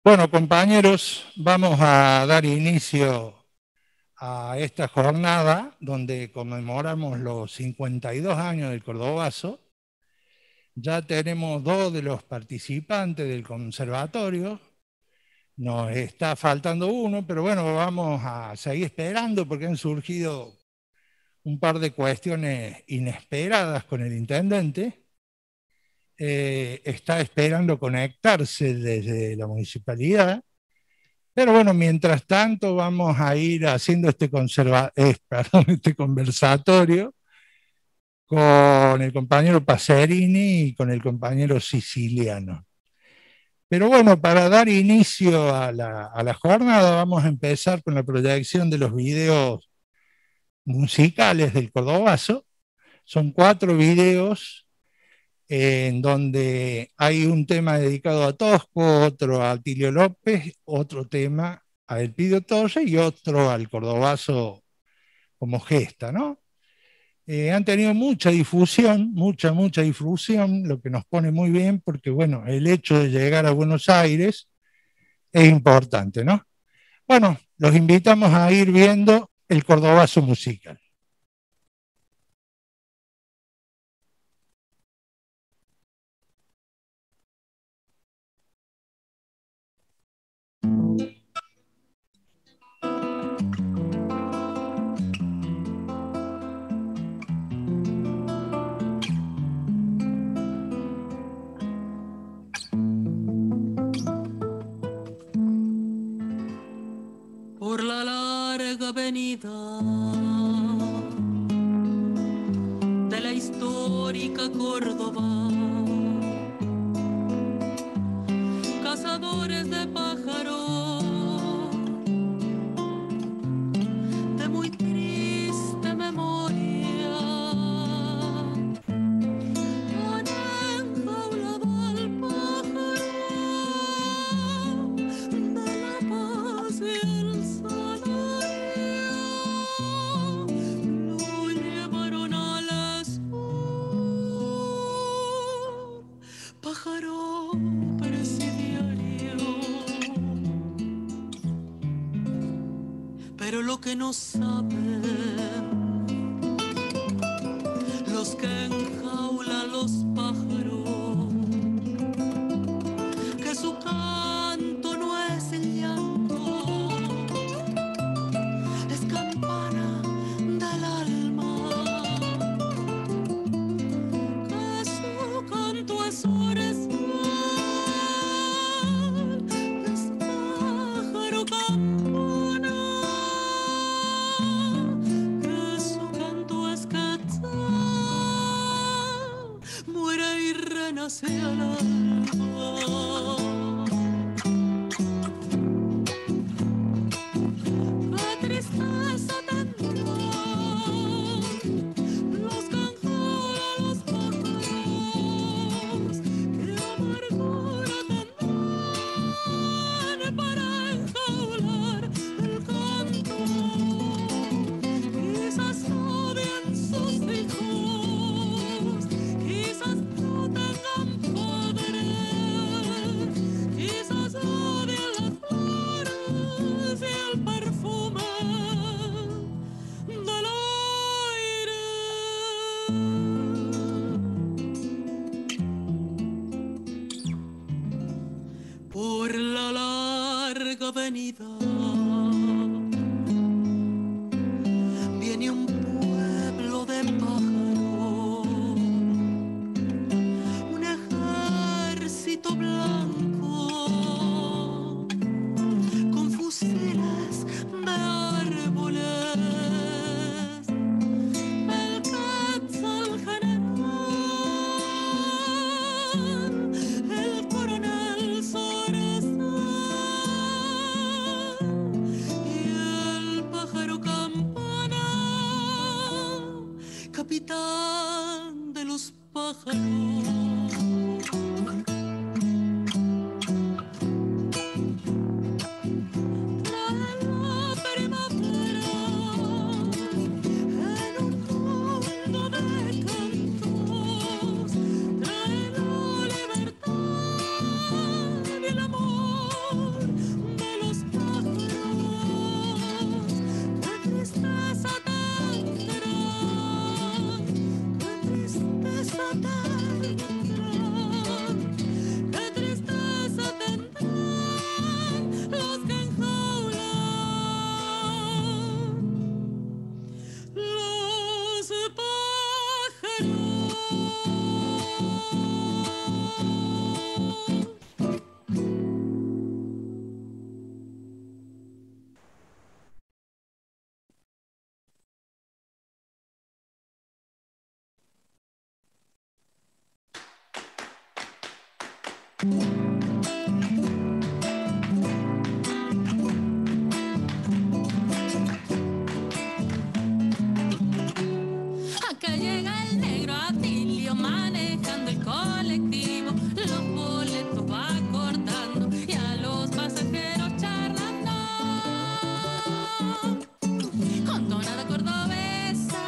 Bueno, compañeros, vamos a dar inicio a esta jornada donde conmemoramos los 52 años del Cordobazo. Ya tenemos 2 de los participantes del conservatorio. Nos está faltando uno, pero bueno, vamos a seguir esperando porque han surgido un par de cuestiones inesperadas con el intendente. Está esperando conectarse desde la municipalidad. Pero bueno, mientras tanto vamos a ir haciendo este conversatorio con el compañero Pacerini y con el compañero Siciliano. Pero bueno, para dar inicio a la jornada vamos a empezar con la proyección de los videos musicales del Cordobazo. Son 4 videos en donde hay un tema dedicado a Tosco, otro a Atilio López, otro tema a Elpidio Torres y otro al Cordobazo como gesta, ¿no? Han tenido mucha difusión, mucha difusión, lo que nos pone muy bien porque, bueno, el hecho de llegar a Buenos Aires es importante, ¿no? Bueno, los invitamos a ir viendo el Cordobazo musical. Por la larga avenida de la histórica Córdoba, cazadores de pájaros de muy triste memoria han enjaulado al pájaro de la paz y el sol. Pero lo que no saben los que enjaulan los pájaros, que su canto no es el llanto, es campana del alma, que su canto es oración, es pájaro campana, que su canto es quetzal, muere y renace al alma. Qué tristeza tendrán los que enjaulan los pájaros, qué amargura tendrán para enjaular el canto. Quizás odien sus hijos, quizás no tengan padres, quizás odien las flores y el perfume del aire. Por la larga avenida viene un pueblo de pájaros, un ejército blanco con fusiles de árboles, el quetzal general, el coronel Zorzal y el pájaro campana, capitán de los pájaros. Trae la primavera en un mundo de cantos, trae la libertad y el amor de los pájaros. Qué tristeza tendrán, qué tristeza tendrán, qué tristeza tendrán los que enjaulan los pájaros. Acá llega el negro Atilio manejando el colectivo, los boletos va cortando y a los pasajeros charlando con tonada cordobesa.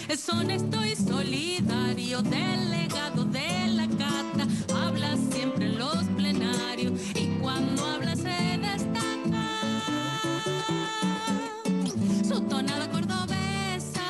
Es honesto y solidario, delegado de la cata, habla siempre en los plenarios y cuando habla se destaca su tonada cordobesa.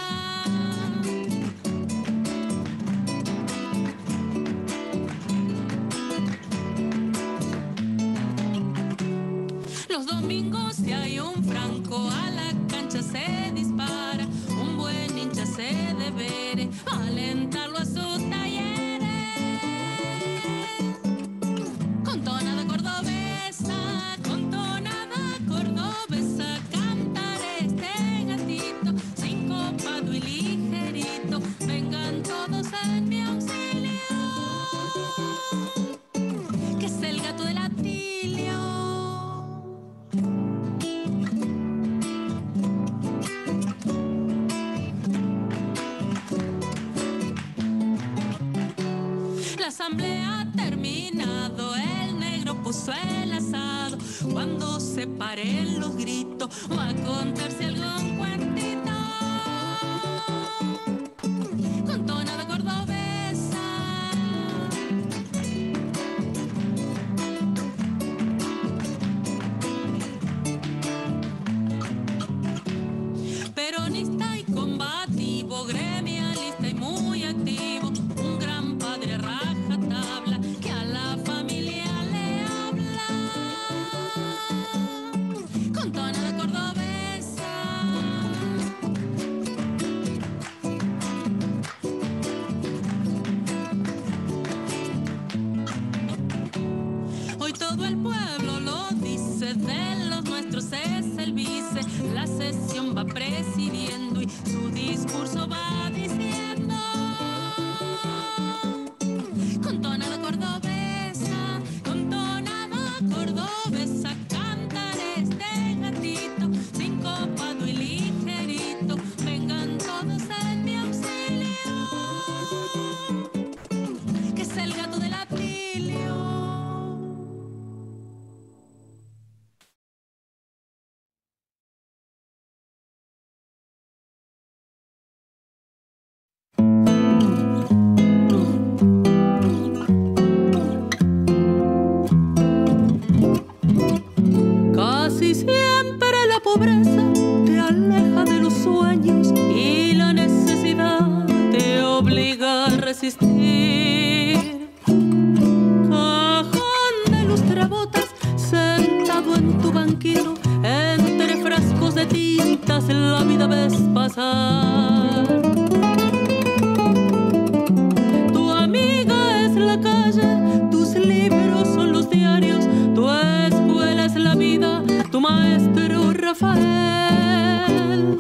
Los domingos si hay un franco a la cancha se dispara, un buen hincha se debere alentarlo a sus talleres con tonada cordobesa, con tonada cordobesa. Cantaré este gatito sincopado y ligerito, vengan todos en mi auxilio, que es el gato del Atilio. La asamblea ha terminado, el negro puso el asado. Cuando se paren los gritos, va a contarse algún cuentito con tonada cordobesa. obliga a resistir. Cajón de lustrabotas, sentado en tu banquillo, entre frascos de tintas la vida ves pasar. Tu amiga es la calle, tus libros son los diarios, tu escuela es la vida, tu maestro Rafael.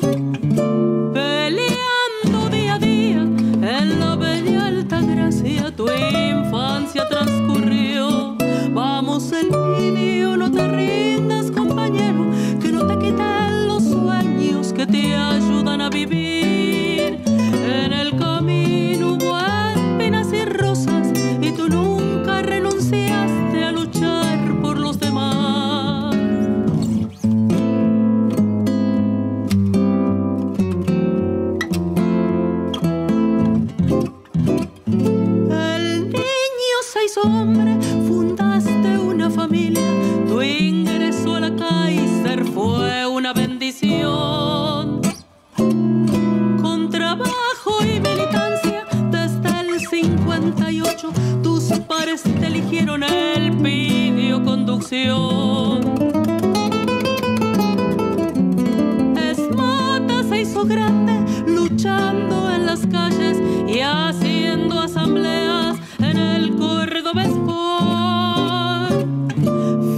Peleando día a día en la bella y alta gracia, tu infancia transcurrió. Vamos Elpidio, no te rindas, compañero, que no te quiten los sueños que te ayudan a vivir. En el camino hubo espinas y rosas y tú nunca renunciaste a luchar por los demás. El niño se hizo hombre, fundaste una familia, tu ingreso a la Kaiser fue una bendición. Con trabajo y militancia desde el 58 tus pares te eligieron Elpidio Conducción. Esmata se hizo grande luchando en las calles y haciendo asambleas en el Córdoba Sport.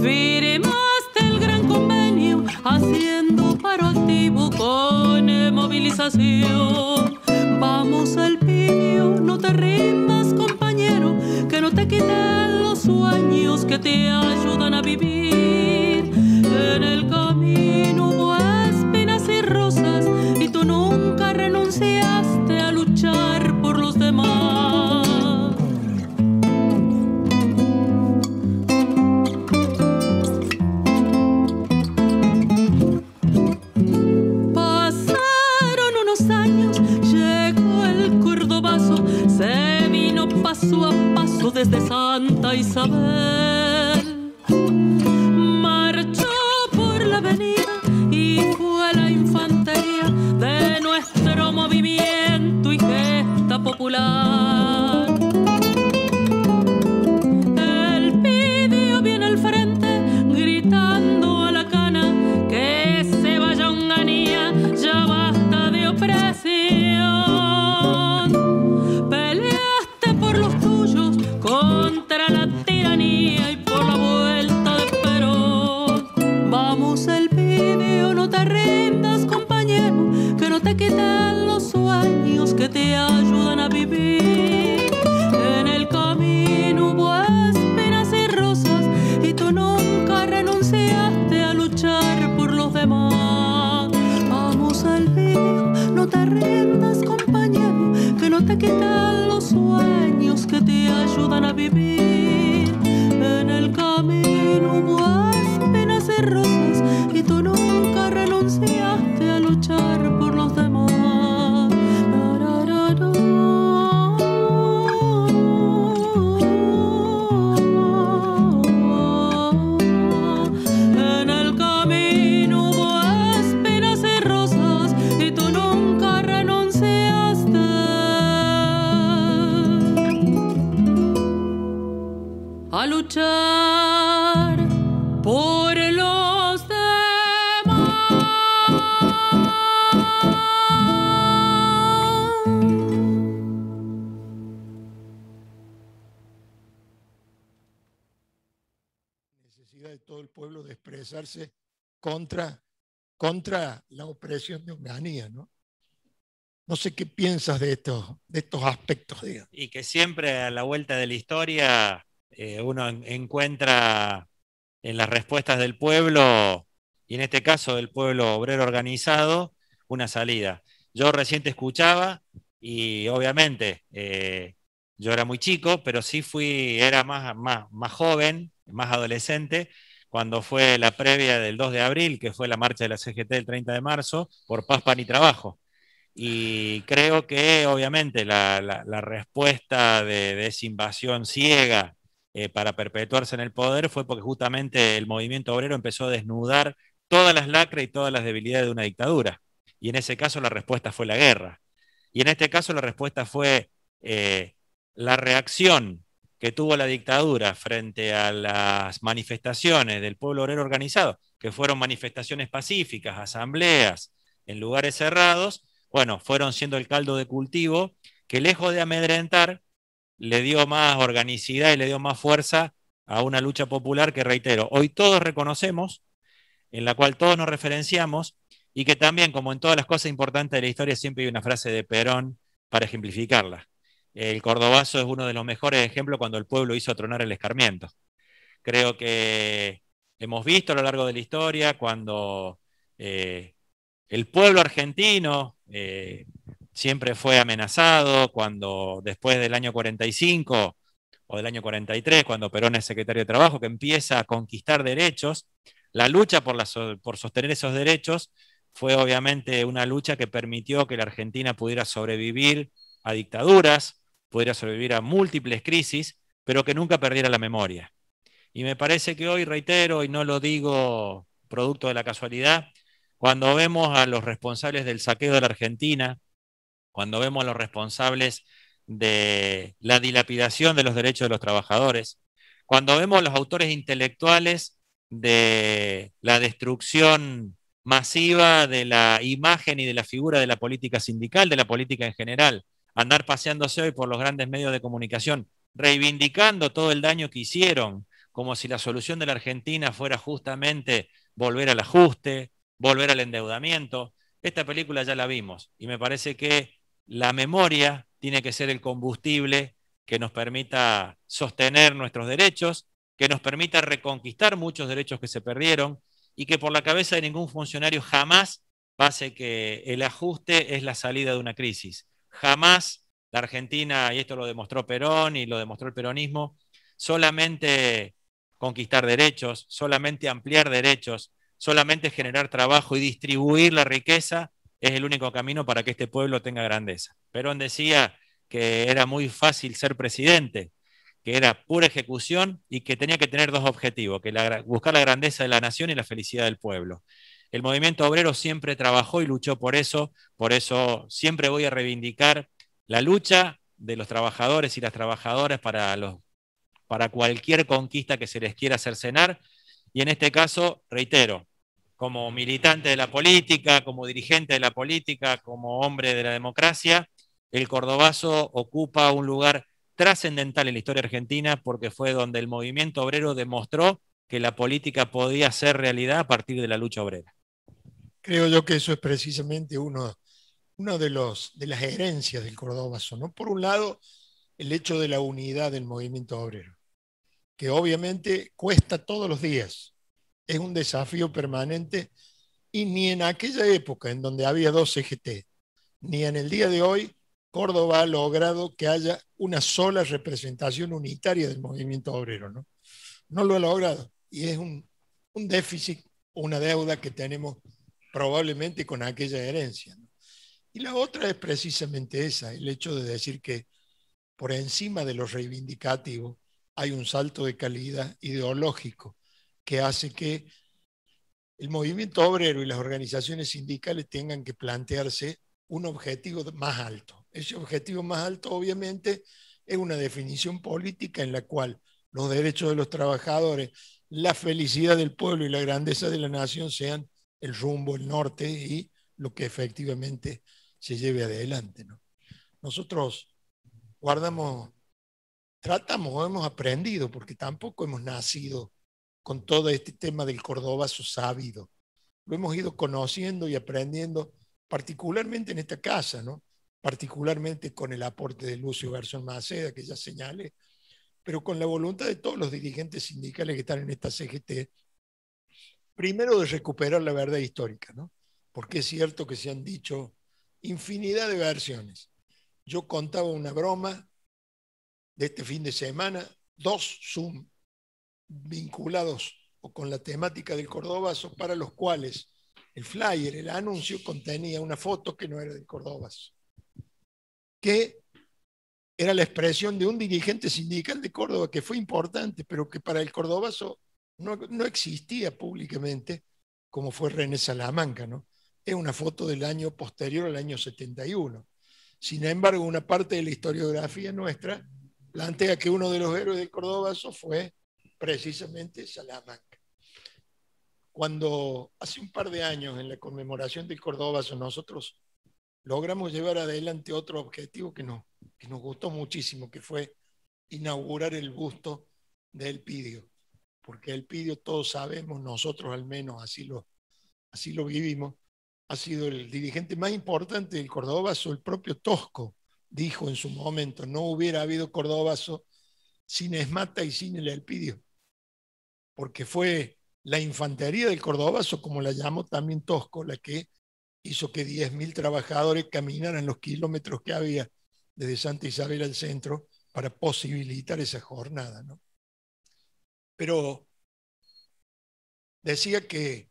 Firmaste el gran convenio haciendo paro activo con movilización. Vamos Elpidio, no te rindas, compañero, que no te quiten los sueños que te ayudan a vivir. En el camino hubo espinas y rosas y tú nunca renunciaste a luchar por los demás. Pasaron unos años, llegó el Cordobazo, se vino paso a paso desde Santa Isabel. Marchó por la avenida y fue a la infantería de nuestro movimiento y gesta popular. Elpidio viene al frente gritando a la cana que se vaya Onganía, ya basta de opresión. Peleaste por los tuyos contra la tiranía y por la vuelta de Perón. Vamos Elpidio, no te rindas, compañero, que no te quiten los sueños que te ayudan a vivir. En el camino hubo espinas y rosas y tú nunca renunciaste a luchar por los demás. Vamos Elpidio, no te rindas, compañero, que no te quiten los sueños que te ayudan a vivir. En el camino hubo espinas y rosas y tú nunca renunciaste a luchar por los demás. En el camino hubo espinas y rosas y tú nunca renunciaste a luchar por los demás. Necesidad de todo el pueblo de expresarse contra la opresión de Onganía, ¿no? No sé qué piensas de estos aspectos, digamos. Y que siempre a la vuelta de la historia uno encuentra en las respuestas del pueblo, y en este caso del pueblo obrero organizado, una salida. Yo recién te escuchaba y obviamente yo era muy chico, pero sí era más joven, más adolescente, cuando fue la previa del 2 de abril, que fue la marcha de la CGT del 30 de marzo, por paz, pan y trabajo. Y creo que obviamente la respuesta de esa invasión ciega para perpetuarse en el poder fue porque justamente el movimiento obrero empezó a desnudar todas las lacras y todas las debilidades de una dictadura. Y en ese caso la respuesta fue la guerra. Y en este caso la respuesta fue la reacción que tuvo la dictadura frente a las manifestaciones del pueblo obrero organizado, que fueron manifestaciones pacíficas, asambleas en lugares cerrados, bueno, fueron siendo el caldo de cultivo que, lejos de amedrentar, le dio más organicidad y le dio más fuerza a una lucha popular que, reitero, hoy todos reconocemos, en la cual todos nos referenciamos, y que también, como en todas las cosas importantes de la historia, siempre hay una frase de Perón para ejemplificarla. El cordobazo es uno de los mejores ejemplos cuando el pueblo hizo tronar el escarmiento. Creo que hemos visto a lo largo de la historia cuando el pueblo argentino siempre fue amenazado, cuando después del año 45 o del año 43, cuando Perón es secretario de Trabajo, que empieza a conquistar derechos, la lucha por sostener esos derechos fue obviamente una lucha que permitió que la Argentina pudiera sobrevivir a dictaduras, pudiera sobrevivir a múltiples crisis, pero que nunca perdiera la memoria. Y me parece que hoy, reitero, y no lo digo producto de la casualidad, cuando vemos a los responsables del saqueo de la Argentina, cuando vemos a los responsables de la dilapidación de los derechos de los trabajadores, cuando vemos a los autores intelectuales de la destrucción masiva de la imagen y de la figura de la política sindical, de la política en general, andar paseándose hoy por los grandes medios de comunicación, reivindicando todo el daño que hicieron, como si la solución de la Argentina fuera justamente volver al ajuste, volver al endeudamiento. Esta película ya la vimos y me parece que la memoria tiene que ser el combustible que nos permita sostener nuestros derechos, que nos permita reconquistar muchos derechos que se perdieron y que por la cabeza de ningún funcionario jamás pase que el ajuste es la salida de una crisis. Jamás la Argentina, y esto lo demostró Perón y lo demostró el peronismo, solamente conquistar derechos, solamente ampliar derechos, solamente generar trabajo y distribuir la riqueza es el único camino para que este pueblo tenga grandeza. Perón decía que era muy fácil ser presidente, que era pura ejecución y que tenía que tener dos objetivos, que buscar la grandeza de la nación y la felicidad del pueblo. El movimiento obrero siempre trabajó y luchó por eso siempre voy a reivindicar la lucha de los trabajadores y las trabajadoras para cualquier conquista que se les quiera cercenar, y en este caso, reitero, como militante de la política, como dirigente de la política, como hombre de la democracia, el cordobazo ocupa un lugar trascendental en la historia argentina porque fue donde el movimiento obrero demostró que la política podía ser realidad a partir de la lucha obrera. Creo yo que eso es precisamente uno de las herencias del cordobazo, ¿no? Por un lado, el hecho de la unidad del movimiento obrero, que obviamente cuesta todos los días, es un desafío permanente, y ni en aquella época en donde había dos CGT, ni en el día de hoy, Córdoba ha logrado que haya una sola representación unitaria del movimiento obrero, ¿no? No lo ha logrado, y es un déficit, una deuda que tenemos probablemente con aquella herencia, ¿no? Y la otra es precisamente esa, el hecho de decir que por encima de lo reivindicativo hay un salto de calidad ideológico que hace que el movimiento obrero y las organizaciones sindicales tengan que plantearse un objetivo más alto. Ese objetivo más alto, obviamente, es una definición política en la cual los derechos de los trabajadores, la felicidad del pueblo y la grandeza de la nación sean el rumbo, el norte y lo que efectivamente se lleve adelante, ¿no? Nosotros tratamos, hemos aprendido, porque tampoco hemos nacido con todo este tema del cordobazo sabido. Lo hemos ido conociendo y aprendiendo, particularmente en esta casa, ¿no? Particularmente con el aporte de Lucio Garzón Maceda, que ya señalé, pero con la voluntad de todos los dirigentes sindicales que están en esta CGT, primero de recuperar la verdad histórica, ¿no? Porque es cierto que se han dicho infinidad de versiones. Yo contaba una broma de este fin de semana, 2 Zoom vinculados o con la temática del cordobazo, para los cuales el flyer, el anuncio, contenía una foto que no era del cordobazo, que era la expresión de un dirigente sindical de Córdoba que fue importante, pero que para el cordobazo no existía públicamente, como fue René Salamanca, ¿no? Es una foto del año posterior al año 71. Sin embargo, una parte de la historiografía nuestra plantea que uno de los héroes del Cordobazo fue precisamente Salamanca. Cuando hace un par de años, en la conmemoración del Cordobazo, nosotros logramos llevar adelante otro objetivo que nos gustó muchísimo, que fue inaugurar el busto de Elpidio. Porque Elpidio, todos sabemos, nosotros al menos así lo vivimos, ha sido el dirigente más importante del Cordobazo. El propio Tosco dijo en su momento: no hubiera habido Cordobazo sin Esmata y sin el Elpidio, porque fue la infantería del Cordobazo, como la llamó también Tosco, la que hizo que 10.000 trabajadores caminaran los kilómetros que había desde Santa Isabel al centro para posibilitar esa jornada, ¿no? Pero decía que,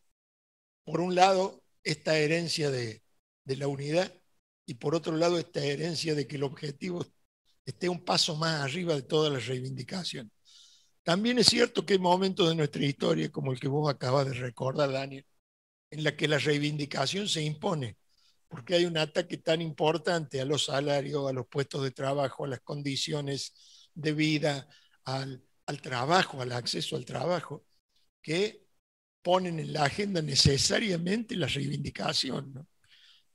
por un lado, esta herencia de la unidad, y por otro lado, esta herencia de que el objetivo esté un paso más arriba de todas las reivindicaciones. También es cierto que hay momentos de nuestra historia, como el que vos acabas de recordar, Daniel, en la que la reivindicación se impone, porque hay un ataque tan importante a los salarios, a los puestos de trabajo, a las condiciones de vida, al trabajo, al acceso al trabajo, que ponen en la agenda necesariamente la reivindicación, ¿no?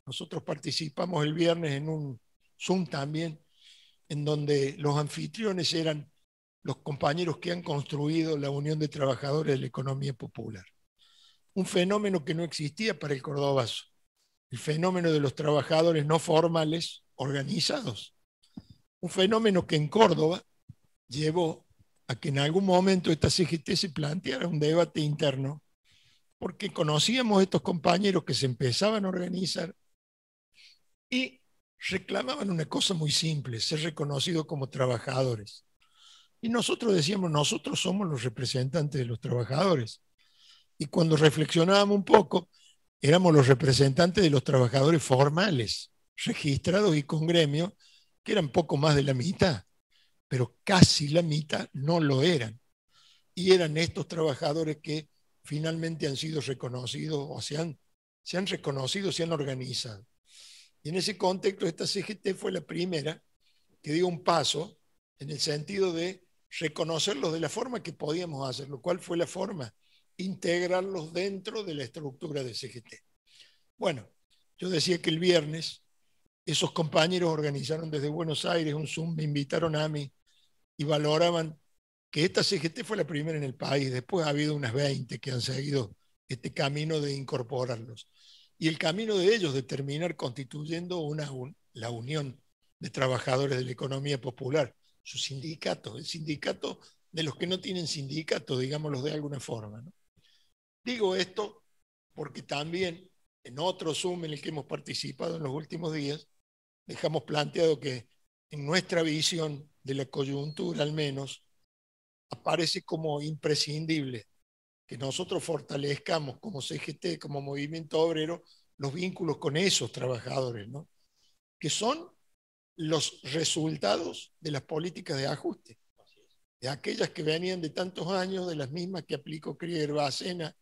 Nosotros participamos el viernes en un Zoom también, en donde los anfitriones eran los compañeros que han construido la Unión de Trabajadores de la Economía Popular. Un fenómeno que no existía para el Cordobazo, el fenómeno de los trabajadores no formales organizados. Un fenómeno que en Córdoba llevó a que en algún momento esta CGT se planteara un debate interno, porque conocíamos estos compañeros que se empezaban a organizar y reclamaban una cosa muy simple: ser reconocidos como trabajadores. Y nosotros decíamos: nosotros somos los representantes de los trabajadores. Y cuando reflexionábamos un poco, éramos los representantes de los trabajadores formales, registrados y con gremio, que eran poco más de la mitad, pero casi la mitad no lo eran. Y eran estos trabajadores que finalmente han sido reconocidos, o se han reconocido, se han organizado. Y en ese contexto, esta CGT fue la primera que dio un paso en el sentido de reconocerlos de la forma que podíamos hacerlo. ¿Cuál fue la forma? Integrarlos dentro de la estructura de CGT. Bueno, yo decía que el viernes esos compañeros organizaron desde Buenos Aires un Zoom, me invitaron a mí y valoraban que esta CGT fue la primera en el país. Después ha habido unas 20 que han seguido este camino de incorporarlos. Y el camino de ellos de terminar constituyendo la Unión de Trabajadores de la Economía Popular, su sindicato, el sindicato de los que no tienen sindicato, digámoslo de alguna forma, ¿no? Digo esto porque también en otro Zoom en el que hemos participado en los últimos días, dejamos planteado que en nuestra visión de la coyuntura al menos, aparece como imprescindible que nosotros fortalezcamos como CGT, como movimiento obrero, los vínculos con esos trabajadores, ¿no? Que son los resultados de las políticas de ajuste, de aquellas que venían de tantos años, de las mismas que aplicó Krieger Bacena,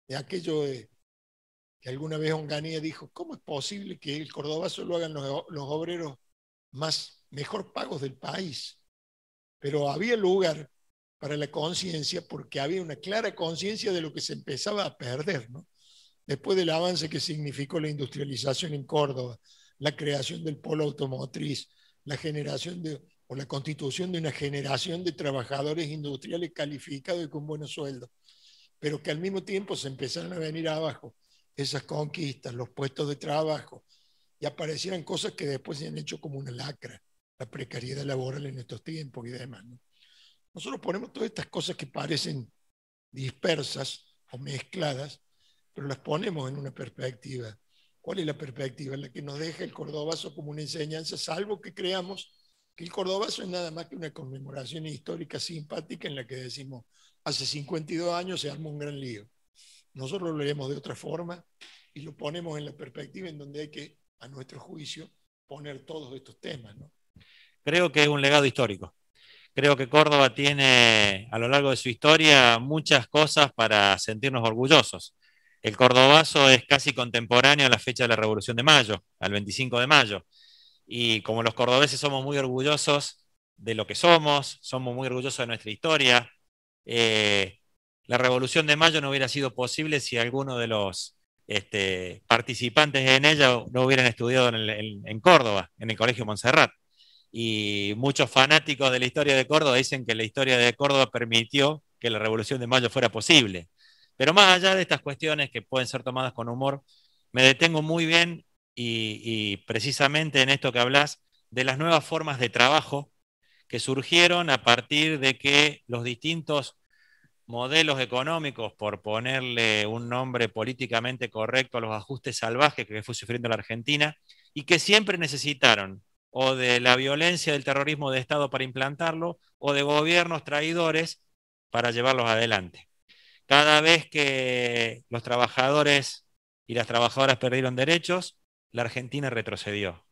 de aquello que alguna vez Onganía dijo: ¿cómo es posible que el Cordobazo lo hagan los obreros mejor pagos del país? Pero había lugar para la conciencia, porque había una clara conciencia de lo que se empezaba a perder, ¿no? Después del avance que significó la industrialización en Córdoba, la creación del polo automotriz, la generación o la constitución de una generación de trabajadores industriales calificados y con buenos sueldos, pero que al mismo tiempo se empezaron a venir abajo esas conquistas, los puestos de trabajo, y aparecieran cosas que después se han hecho como una lacra, la precariedad laboral en estos tiempos y demás, ¿no? Nosotros ponemos todas estas cosas que parecen dispersas o mezcladas, pero las ponemos en una perspectiva. ¿Cuál es la perspectiva? La que nos deja el Cordobazo como una enseñanza, salvo que creamos que el Cordobazo es nada más que una conmemoración histórica simpática en la que decimos: hace 52 años se armó un gran lío. Nosotros lo leemos de otra forma y lo ponemos en la perspectiva en donde hay que, a nuestro juicio, poner todos estos temas, ¿no? Creo que es un legado histórico. Creo que Córdoba tiene a lo largo de su historia muchas cosas para sentirnos orgullosos. El Cordobazo es casi contemporáneo a la fecha de la Revolución de Mayo, al 25 de mayo. Y como los cordobeses somos muy orgullosos de lo que somos muy orgullosos de nuestra historia. La Revolución de Mayo no hubiera sido posible si alguno de los participantes en ella no hubieran estudiado en Córdoba, en el Colegio Montserrat. Y muchos fanáticos de la historia de Córdoba dicen que la historia de Córdoba permitió que la Revolución de Mayo fuera posible. Pero más allá de estas cuestiones que pueden ser tomadas con humor, me detengo muy bien y precisamente en esto que hablas de las nuevas formas de trabajo que surgieron a partir de que los distintos modelos económicos, por ponerle un nombre políticamente correcto a los ajustes salvajes que fue sufriendo la Argentina, y que siempre necesitaron o de la violencia del terrorismo de Estado para implantarlo, o de gobiernos traidores para llevarlos adelante. Cada vez que los trabajadores y las trabajadoras perdieron derechos, la Argentina retrocedió.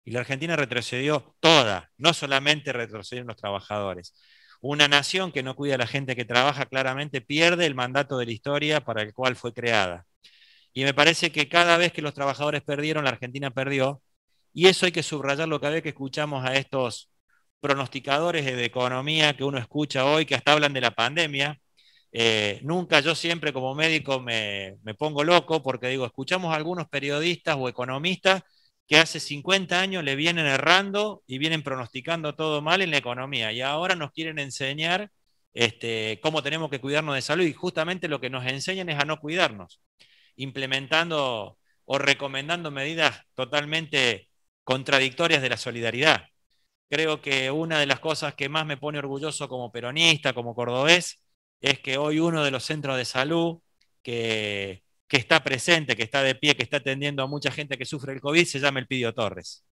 Y la Argentina retrocedió toda, no solamente retrocedieron los trabajadores. Una nación que no cuida a la gente que trabaja claramente pierde el mandato de la historia para el cual fue creada. Y me parece que cada vez que los trabajadores perdieron, la Argentina perdió. Y eso hay que subrayarlo cada vez que escuchamos a estos pronosticadores de economía que uno escucha hoy, que hasta hablan de la pandemia. Nunca, yo siempre como médico me pongo loco porque digo, escuchamos a algunos periodistas o economistas que hace 50 años le vienen errando y vienen pronosticando todo mal en la economía, y ahora nos quieren enseñar cómo tenemos que cuidarnos de salud, y justamente lo que nos enseñan es a no cuidarnos, implementando o recomendando medidas totalmente contradictorias de la solidaridad. Creo que una de las cosas que más me pone orgulloso como peronista, como cordobés, es que hoy uno de los centros de salud que está presente, que está de pie, que está atendiendo a mucha gente que sufre el COVID, se llama Elpidio Torres.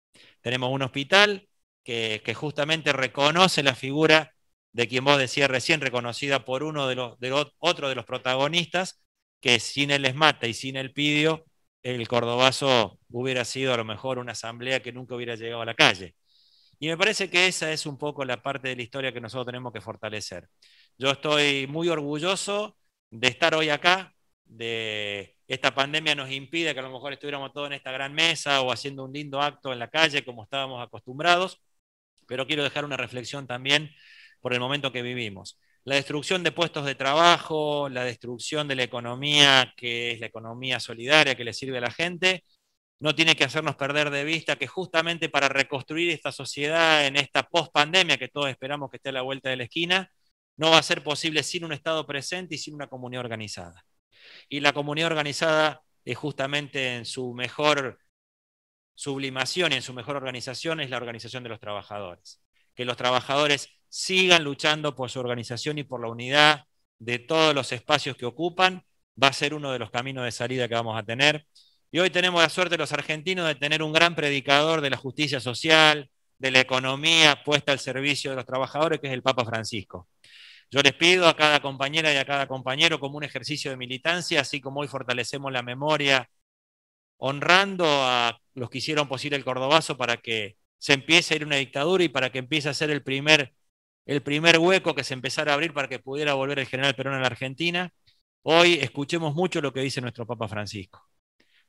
Tenemos un hospital que justamente reconoce la figura de quien vos decías recién, reconocida por uno otro de los protagonistas, que sin el ESMATA y sin Elpidio, el cordobazo hubiera sido a lo mejor una asamblea que nunca hubiera llegado a la calle. Y me parece que esa es un poco la parte de la historia que nosotros tenemos que fortalecer. Yo estoy muy orgulloso de estar hoy acá. Esta pandemia nos impide que a lo mejor estuviéramos todos en esta gran mesa o haciendo un lindo acto en la calle como estábamos acostumbrados, pero quiero dejar una reflexión también por el momento que vivimos. La destrucción de puestos de trabajo, la destrucción de la economía, que es la economía solidaria que le sirve a la gente, no tiene que hacernos perder de vista que justamente para reconstruir esta sociedad en esta post-pandemia que todos esperamos que esté a la vuelta de la esquina, no va a ser posible sin un Estado presente y sin una comunidad organizada. Y la comunidad organizada es justamente en su mejor sublimación y en su mejor organización es la organización de los trabajadores. Que los trabajadores sigan luchando por su organización y por la unidad de todos los espacios que ocupan, va a ser uno de los caminos de salida que vamos a tener. Y hoy tenemos la suerte los argentinos de tener un gran predicador de la justicia social, de la economía puesta al servicio de los trabajadores, que es el Papa Francisco. Yo les pido a cada compañera y a cada compañero, como un ejercicio de militancia, así como hoy fortalecemos la memoria, honrando a los que hicieron posible el cordobazo para que se empiece a ir una dictadura y para que empiece a ser el primer hueco que se empezara a abrir para que pudiera volver el general Perón a la Argentina. Hoy escuchemos mucho lo que dice nuestro Papa Francisco.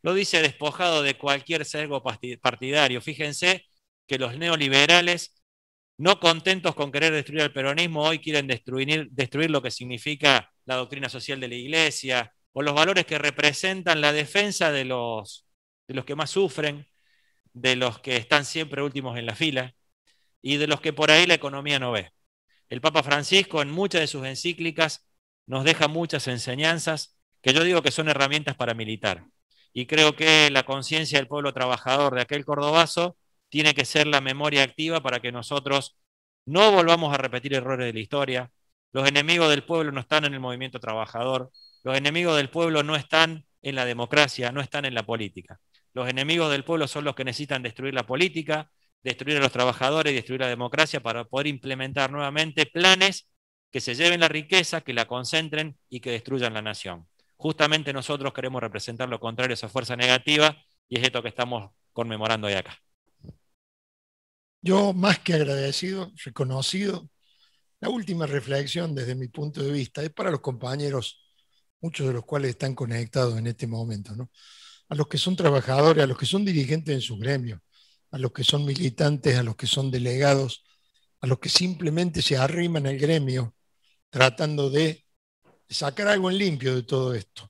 Lo dice despojado de cualquier sesgo partidario. Fíjense que los neoliberales, no contentos con querer destruir el peronismo, hoy quieren destruir lo que significa la doctrina social de la Iglesia o los valores que representan la defensa de los que más sufren, de los que están siempre últimos en la fila y de los que por ahí la economía no ve. El Papa Francisco en muchas de sus encíclicas nos deja muchas enseñanzas que yo digo que son herramientas para militar. Y creo que la conciencia del pueblo trabajador de aquel cordobazo tiene que ser la memoria activa para que nosotros no volvamos a repetir errores de la historia. Los enemigos del pueblo no están en el movimiento trabajador, los enemigos del pueblo no están en la democracia, no están en la política. Los enemigos del pueblo son los que necesitan destruir la política, destruir a los trabajadores y destruir la democracia para poder implementar nuevamente planes que se lleven la riqueza, que la concentren y que destruyan la nación. Justamente nosotros queremos representar lo contrario a esa fuerza negativa y es esto que estamos conmemorando hoy acá. Yo más que agradecido, reconocido, la última reflexión desde mi punto de vista es para los compañeros, muchos de los cuales están conectados en este momento, ¿no? A los que son trabajadores, a los que son dirigentes en sus gremios, a los que son militantes, a los que son delegados, a los que simplemente se arriman al gremio, tratando de sacar algo en limpio de todo esto.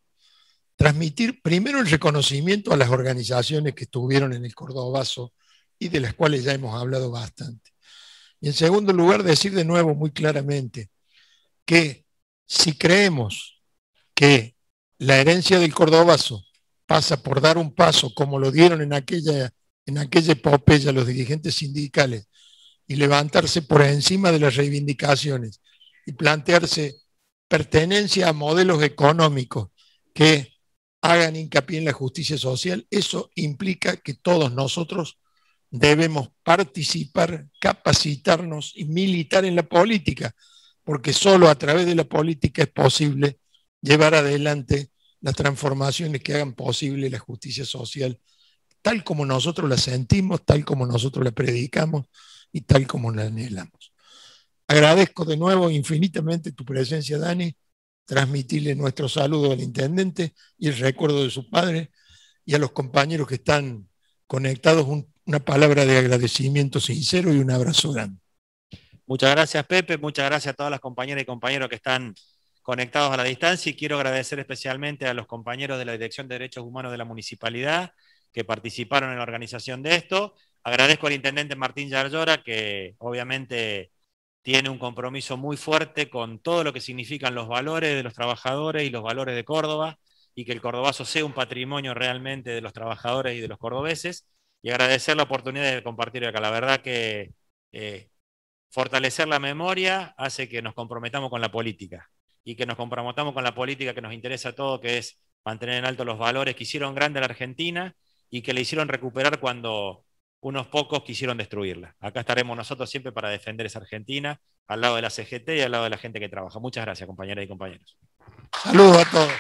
Transmitir primero el reconocimiento a las organizaciones que estuvieron en el Cordobazo y de las cuales ya hemos hablado bastante. Y en segundo lugar, decir de nuevo muy claramente que si creemos que la herencia del Cordobazo pasa por dar un paso como lo dieron en aquella epopeya los dirigentes sindicales y levantarse por encima de las reivindicaciones y plantearse pertenencia a modelos económicos que hagan hincapié en la justicia social, eso implica que todos nosotros debemos participar, capacitarnos y militar en la política, porque solo a través de la política es posible llevar adelante las transformaciones que hagan posible la justicia social, tal como nosotros la sentimos, tal como nosotros la predicamos y tal como la anhelamos. Agradezco de nuevo infinitamente tu presencia, Dani, transmitirle nuestro saludo al intendente y el recuerdo de su padre, y a los compañeros que están conectados una palabra de agradecimiento sincero y un abrazo grande. Muchas gracias, Pepe, muchas gracias a todas las compañeras y compañeros que están conectados a la distancia, y quiero agradecer especialmente a los compañeros de la Dirección de Derechos Humanos de la Municipalidad que participaron en la organización de esto. Agradezco al intendente Martín Yarlora, que obviamente tiene un compromiso muy fuerte con todo lo que significan los valores de los trabajadores y los valores de Córdoba, y que el Cordobazo sea un patrimonio realmente de los trabajadores y de los cordobeses, y agradecer la oportunidad de compartir acá. La verdad que fortalecer la memoria hace que nos comprometamos con la política, y que nos comprometamos con la política que nos interesa a todos, que es mantener en alto los valores que hicieron grande a la Argentina y que le hicieron recuperar cuando unos pocos quisieron destruirla. Acá estaremos nosotros siempre para defender esa Argentina, al lado de la CGT y al lado de la gente que trabaja. Muchas gracias, compañeras y compañeros. Saludos a todos.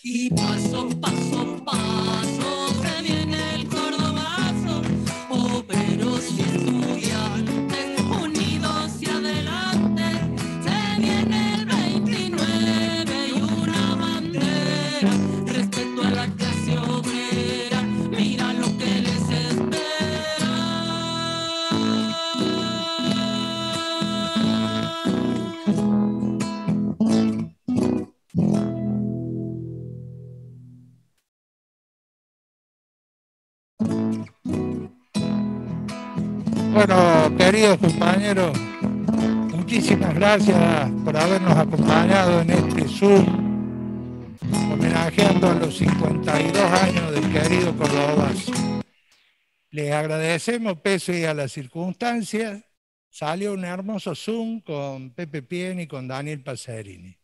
Y paso, paso, paso, se viene el cordobazo, obreros y estudiantes, unidos y adelante, se viene el 29 y una bandera, respeto a la clase obrera, mira lo que les espera. Bueno, queridos compañeros, muchísimas gracias por habernos acompañado en este Zoom, homenajeando a los 52 años del querido Cordobazo. Les agradecemos pese a las circunstancias. Salió un hermoso Zoom con Pepe Pien y con Daniel Pacerini.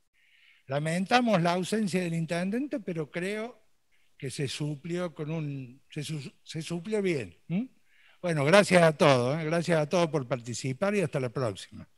Lamentamos la ausencia del intendente, pero creo que se suplió se suplió bien. Bueno, gracias a todos por participar y hasta la próxima.